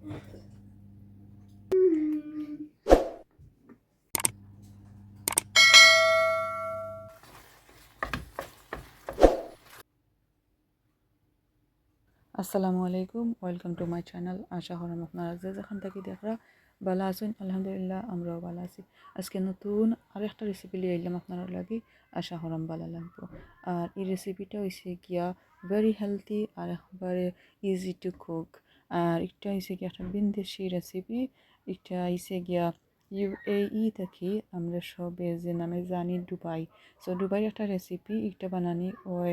আসসালামু আলাইকুম, welcome to my channel. আশা করেন আপনারা যে যেখান থেকে দেখরা ভালো আছেন। আলহামদুলিল্লাহ, আমরাও ভালো আছি। আজকে নতুন আরেকটা রেসিপি লিয়ে এলাম আপনারা লাগি, আশা করেন ভালো লাগবো। আর এই রেসিপিটা হয়েছে গিয়া ভেরি হেলদি আর একবারে ইজি টু কুক। আর এটা হয়েছে গিয়া একটা বিদেশি রেসিপি। এটা হয়েছে গিয়া UAE থেকে আমরা সবে যে নামে জানি দুবাই। সো দুবাই একটা রেসিপি, এটা বানানি ওই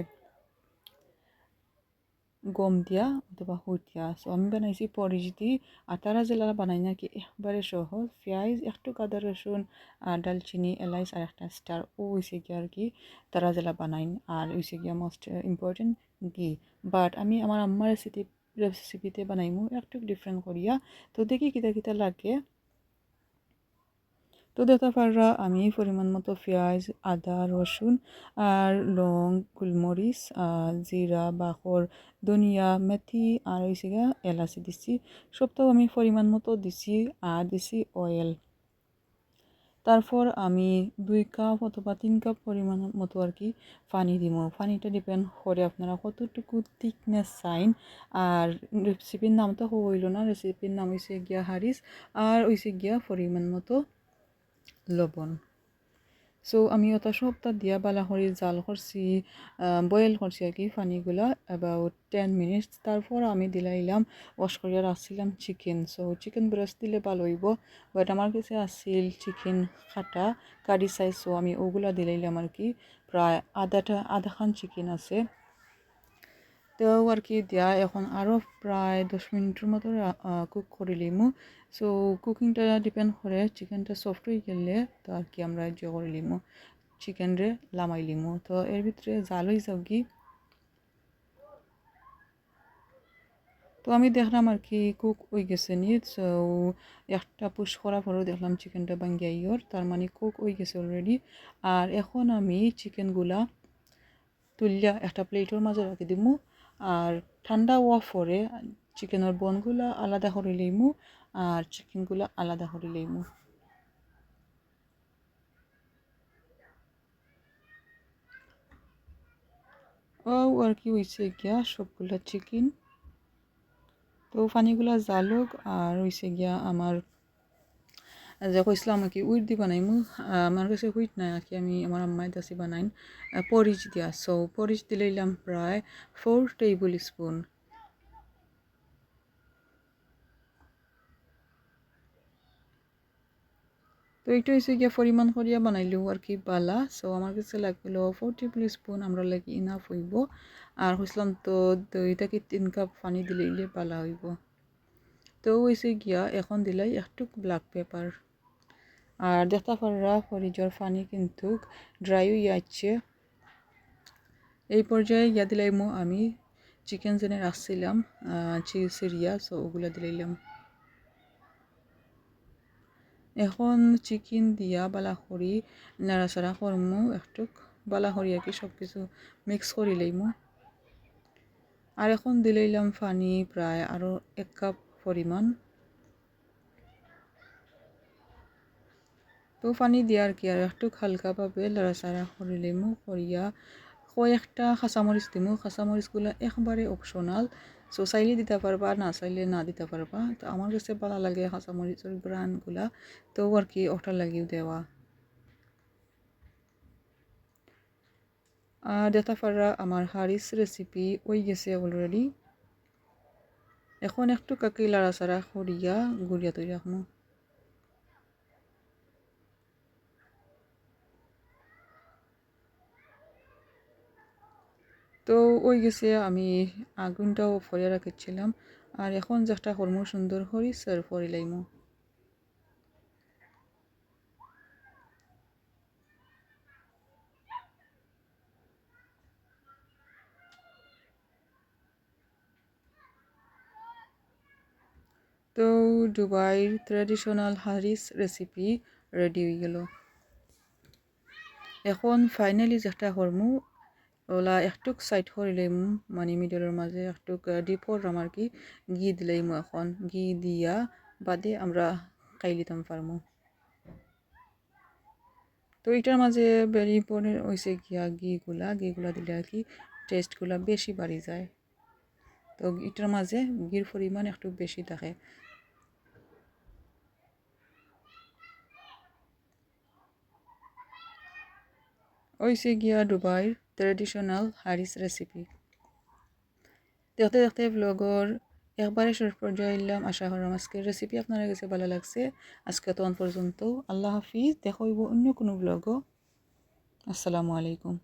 গম দিয়া অথবা হুট দিয়া। সো আমি বানাইছি পরিচ দি। আর তারা জেলা বানাই নাকি একবারে সহজ, পেঁয়াজ একটু আদা রসুন আর ডালচিনি এলাইচ আর একটা স্টার ও হয়েছে গিয়ে আর কি তারা জেলা বানাইন। আর হয়েছে গিয়া মোস্ট ইম্পর্টেন্ট ঘি। বাট আমি আমার আম্মার রেসিপিতে বানাইমু একটু ডিফারেন্ট করিয়া। তো দেখি কিতা কিতা লাগে। তো দেখতে পাররা আমি পরিমাণ মতো পেঁয়াজ, আদা, রসুন আর লং, গোলমরিচ, জিরা, বাখর, ধনিয়া, মেথি আর হয়েছে গিয়া এলাচি দিছি। সবটাও আমি পরিমাণ মতো দিছি। আর দিছি অয়েল। তারপর আমি 2 কাপ অথবা 3 কাপ পরিমাণ মতো আর কি পানি দিব। পানিটা ডিপেন্ড করে আপনারা কতটুকু থিকনেস চাইন। আর রেসিপির নাম তো হইল না, রেসিপির নাম হয়েছে গিয়া হারিস। আর হয়েছে গিয়া পরিমাণ মতো লবণ। সো আমি ওটা সবটা দিয়া বালা করে জাল করছি, বয়েল করছি আর কি পানিগুলা অ্যাবাউট 10 মিনিটস। তারপর আমি দিলাইলাম ওয়াশ করিয়া রাখছিলাম চিকেন। সো চিকেন ব্রেস্ট দিলে ভালো হইব, বাট আমার কাছে আসছিল চিকেন কাটা কারি সাইজ। সো আমি ওগুলা দিলাইলাম আর কি। প্রায় আধাখান চিকেন আছে। তো আর কি দিয়া এখন আরও প্রায় 10 মিনিটের মতো কুক করে লিমু। সো কুকিংটা ডিপেন্ড করে চিকেনটা সফট হয়ে গেলে তো আর কি আমরা যে করে লিমু চিকেন রে লামাই লিমু। তো এর ভিতরে জাল হয়ে যাও কি। তো আমি দেখলাম আর কি কুক হয়ে গেছে নি। সো একটা পুশ করার পরেও দেখলাম চিকেনটা ভাঙ্গিয়া ইয়র, তার মানে কুক হয়ে গেছে অলরেডি। আর এখন আমি চিকেনগুলা তুলিয়া একটা প্লেটের মাঝে রাখি দিমু। আর ঠান্ডা হওয়ার পরে চিকেনের বনগুলা আলাদা করে লইমু আর চিকেনগুলা আলাদা করে লইমু। ও আর কি হয়েছে গিয়া সবগুলা চিকেন। তো পানিগুলা জালুক আর হয়েছে গিয়া আমার যে কইসলাম আর কি উইট দি বানাইমু। আমার কাছে উইট নাই আর কি, আমি আমার আম্মাই দাসি বানাইন পরিচ দিয়া। সো পরিচ দিলাইলাম প্রায় 4 টেবিল স্পুন। তো এইটা হয়েছে গিয়া পরিমাণ করিয়া বানাইলেও আর কি বালা। সো আমার কাছে লাগলো 4 টেবিল স্পুন আমরা লাগি ইনাফ হইব। আর হইসলাম তো 2 থেকে 3 কাপ পানি দিলে বালা হইব। তো হয়েছে গিয়া এখন দিলাই একটু ব্ল্যাক পেপার। আর দেখতে পাররা ফরিজর পানি কিন্তু ড্রাই হয়ে যাচ্ছে। এই পর্যায়ে ইয়া দিলাইমু আমি চিকেন যেনে রাখছিলাম সিরিয়া। সো ওগুলা দিলাইলাম। এখন চিকেন দিয়া বালা করি নাড়াচাড়া করমু একটু বালা করি আর কি সব কিছু মিক্স করি লইমু। আর এখন দিলাইলাম পানি প্রায় আরও 1 কাপ পরিমাণ। তো পানি দিয়ে আর কি আর একটু হালকাভাবে নাড়াচাড়া করে লইমু। করিয়া কয়েকটা কাঁচামরিচ দিমু। কাঁচামরিচগুলো একবারে অপশনাল। সো চাইলে দিতে পারবা, না চাইলে না দিতে পারবা। তো আমার কাছে ভালো লাগে কাঁচামরিচের গ্রানগুলা, তো আর কি ওটা লাগিয়ে দেওয়া। আর দেখতে পাররা আমার হারিস রেসিপি হয়ে গেছে অলরেডি। এখন একটু কাকি লাড়াচাড়া করিয়া গুড়িয়া তৈরি রাখবো। তো ওই গেছে আমি আগুনটাও ফরিয়া রাখছিলাম। আর এখন যেটা করমু সুন্দর করে সার্ভ করে লাইমু। তো দুবাইয়ের ট্র্যাডিশনাল হারিস রেসিপি রেডি হয়ে গেল। এখন ফাইনালি যেটা করমু ওলা একটুক সাইড করিলাম মানে মিডলের মাঝে একটুক ডিপ করলাম আর কি ঘি দিলাম এখন ঘি দিয়া বাদে আমরা খাই লিতাম পারমু তো এটার মাঝে ভেরি ইম্পর্টেন্ট হয়েছে গিয়া ঘিগুলা দিলে আর কি টেস্টগুলা বেশি বাড়ি যায় তো এটার মাঝে ঘির পরিমাণ একটু বেশি থাকে হয়েছে গিয়া দুবাইর ট্রেডিশনাল হারিস রেসিপি দেখতে দেখতে ব্লগর একবারে শেষ পর্যায়ে এলাম আশা করলাম আজকের রেসিপি আপনার কাছে ভালো লাগছে আজকে তখন পর্যন্ত আল্লাহ হাফিজ দেখা হইব অন্য কোনো ব্লগও আসসালামু আলাইকুম